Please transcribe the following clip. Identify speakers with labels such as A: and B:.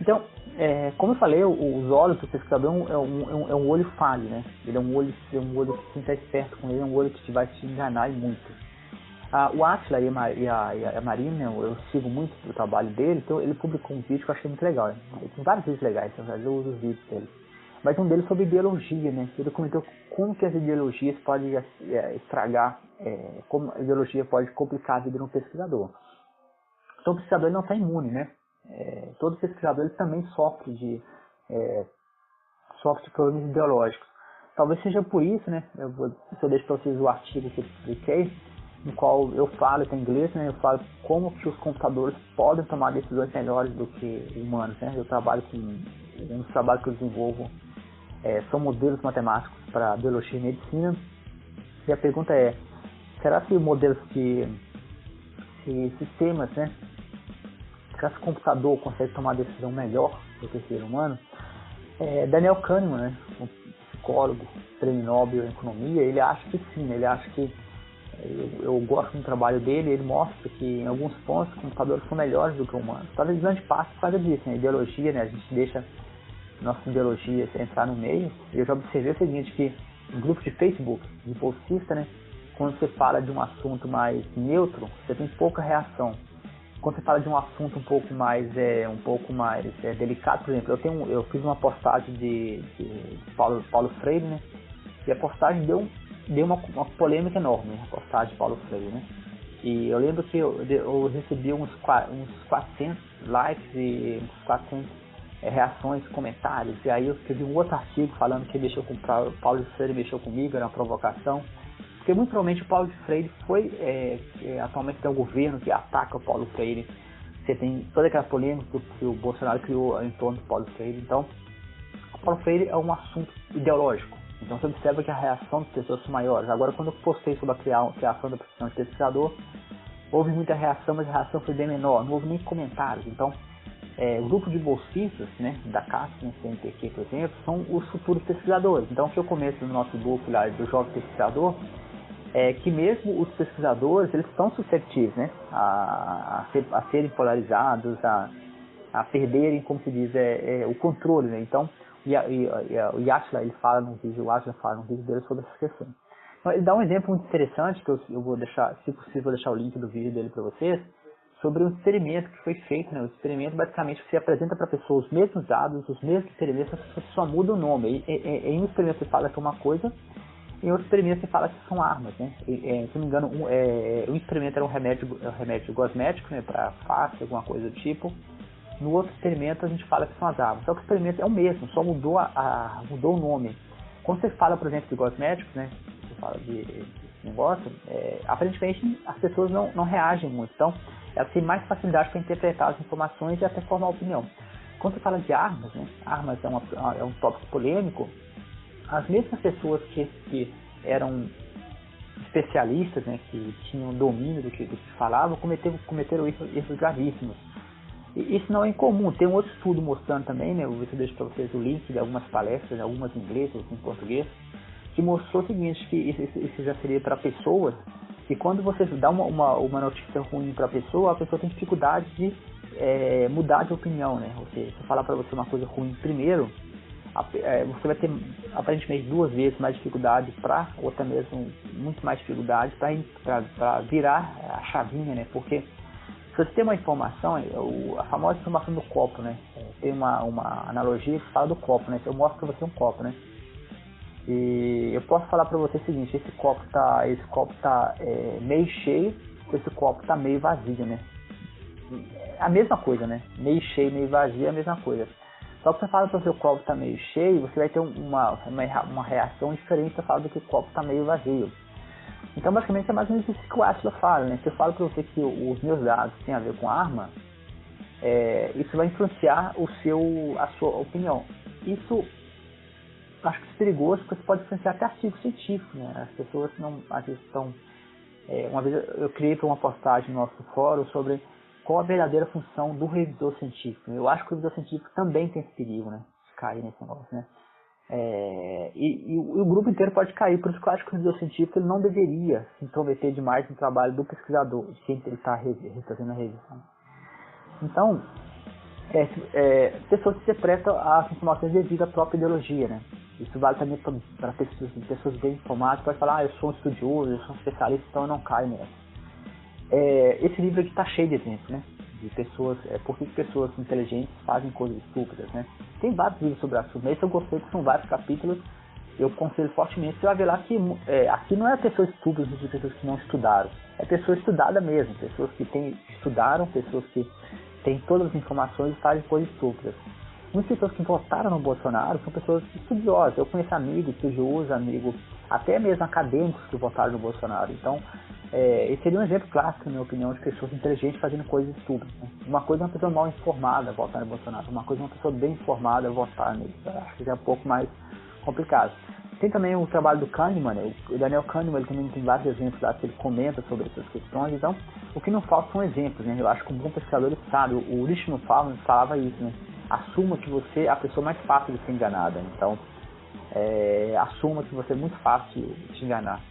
A: Então, como eu falei, os olhos do pesquisador é um olho falho, né? Ele é um olho que tem que estar esperto com ele, é um olho que vai te enganar muito. O Átila e a Marina, eu sigo muito o trabalho dele, então ele publicou um vídeo que eu achei muito legal. Ele tem vários vídeos legais, então eu uso os vídeos dele. Mas um deles sobre ideologia, né? Ele comentou como que as ideologias podem estragar, como a ideologia pode complicar a vida de um pesquisador. Então o pesquisador não está imune, né? Todo pesquisador ele também sofre de problemas ideológicos. Talvez seja por isso, né? Eu deixo para vocês o artigo que eu publiquei, no qual eu falo, tem inglês, né? Eu falo como que os computadores podem tomar decisões melhores do que humanos, né? Um dos trabalhos que eu desenvolvo são modelos matemáticos para biologia e medicina. E a pergunta é, será que modelos sistemas, né? Será que o computador consegue tomar decisão melhor do que o ser humano? Daniel Kahneman, né? Um psicólogo, prêmio Nobel em economia, ele acha que sim, ele acha que eu gosto do trabalho dele, ele mostra que em alguns pontos os computadores são melhores do que humanos. Talvez grande parte por causa disso, né? Ideologia, né? A gente deixa nossa ideologia entrar no meio. Eu já observei o seguinte, que no grupo de Facebook, de bolsista, né? Quando você fala de um assunto mais neutro, você tem pouca reação. Quando você fala de um assunto um pouco mais delicado, por exemplo, eu fiz uma postagem de Paulo Freire, né? E a postagem deu uma polêmica enorme, a postagem de Paulo Freire, né? E eu lembro que eu recebi uns 400 likes e uns 400 reações, comentários, e aí eu escrevi um outro artigo falando que mexeu com o Paulo Freire, mexeu comigo, era uma provocação, porque muito provavelmente o Paulo Freire foi, atualmente tem um governo que ataca o Paulo Freire, você tem toda aquela polêmica que o Bolsonaro criou em torno do Paulo Freire. Então o Paulo Freire é um assunto ideológico. Então você observa que a reação das pessoas são maiores. Agora, quando eu postei sobre a criação da profissão de pesquisador, houve muita reação, mas a reação foi bem menor, não houve nem comentários. Então, o grupo de bolsistas, né, da CAPES, né, CNPq, por exemplo, são os futuros pesquisadores. Então, o que eu comento no nosso grupo lá do Jovem Pesquisador é que mesmo os pesquisadores, eles estão suscetíveis, né, a serem polarizados, a perderem, como se diz, o controle, né. Então, o Átila, ele fala num vídeo, dele sobre essa questão. Então, ele dá um exemplo muito interessante, que eu vou deixar, se possível, vou deixar o link do vídeo dele para vocês, sobre um experimento que foi feito, né? O experimento, basicamente, você apresenta para a pessoa os mesmos dados, os mesmos experimentos, a pessoa só muda o nome. Em um experimento você fala que é uma coisa, em outro experimento você fala que são armas, né? Se não me engano, um experimento era um remédio cosmético, né? Para face, alguma coisa do tipo. No outro experimento a gente fala que são as armas. Só que o experimento é o mesmo, só mudou o nome. Quando você fala, por exemplo, de cosméticos, né? Você fala de negócio, aparentemente as pessoas não reagem muito. Então, elas têm mais facilidade para interpretar as informações e até formar opinião. Quando você fala de armas, né? Armas é um tópico polêmico. As mesmas pessoas que eram especialistas, né? Que tinham domínio do que falavam, cometeram erros gravíssimos. Isso não é incomum. Tem um outro estudo mostrando também, né? Eu deixo para vocês o link de algumas palestras, algumas em inglês, outras em português, que mostrou o seguinte, que isso já seria para pessoas, que quando você dá uma notícia ruim para a pessoa tem dificuldade de mudar de opinião, né? Ou seja, se eu falar para você uma coisa ruim primeiro, você vai ter aparentemente 2 vezes mais dificuldade ou até mesmo muito mais dificuldade para virar a chavinha, né? Porque se você tem uma informação, a famosa informação do copo, né? Tem uma analogia que fala do copo, né? Eu mostro para você um copo, né? E eu posso falar para você o seguinte, esse copo tá meio cheio, esse copo tá meio vazio, né? A mesma coisa, né? Meio cheio, meio vazio é a mesma coisa. Só que você fala que o seu copo tá meio cheio, você vai ter uma reação diferente para falar do que o copo tá meio vazio. Então, basicamente, é mais ou menos isso que o Átila fala, né? Se eu falo para você que os meus dados têm a ver com arma, isso vai influenciar a sua opinião. Isso acho que é perigoso, porque você pode influenciar até artigos científicos, né? As pessoas não, às vezes estão... uma vez eu criei para uma postagem no nosso fórum sobre qual a verdadeira função do revisor científico. Eu acho que o revisor científico também tem esse perigo, né? De cair nesse negócio, né? E o grupo inteiro pode cair, por isso que eu acho que o revisor científico ele não deveria se intrometer demais no trabalho do pesquisador, de quem ele está fazendo a revisão. Então, Pessoas que interpretam as informações devido à própria ideologia, né? Isso vale também para pessoas bem informadas, pode falar, eu sou um estudioso, eu sou um especialista, então eu não caio nessa. Esse livro aqui está cheio de exemplos, né? De pessoas, por que pessoas inteligentes fazem coisas estúpidas, né? Tem vários livros sobre o assunto, esse eu gostei, que são vários capítulos, eu aconselho fortemente. Você vai ver lá que aqui não é pessoas estúpidas, de pessoas que não estudaram, é pessoa estudada mesmo, pessoas que estudaram, pessoas que têm todas as informações e fazem coisas estúpidas. Muitas pessoas que votaram no Bolsonaro são pessoas estudiosas. Eu conheço amigos estudiosos, amigos até mesmo acadêmicos que votaram no Bolsonaro. Então, esse seria um exemplo clássico, na minha opinião, de pessoas inteligentes fazendo coisas estúpidas, né? Uma coisa é uma pessoa mal informada votar no Bolsonaro, uma coisa é uma pessoa bem informada votar nele. Acho que é um pouco mais complicado. Tem também o trabalho do Kahneman, né? O Daniel Kahneman, ele também tem vários exemplos lá que ele comenta sobre essas questões. Então, o que não falta são exemplos, né? Eu acho que um bom pesquisador ele sabe. O Richard Feynman falava isso, né? Assuma que você é a pessoa mais fácil de ser enganada. Então, assuma que você é muito fácil de se enganar.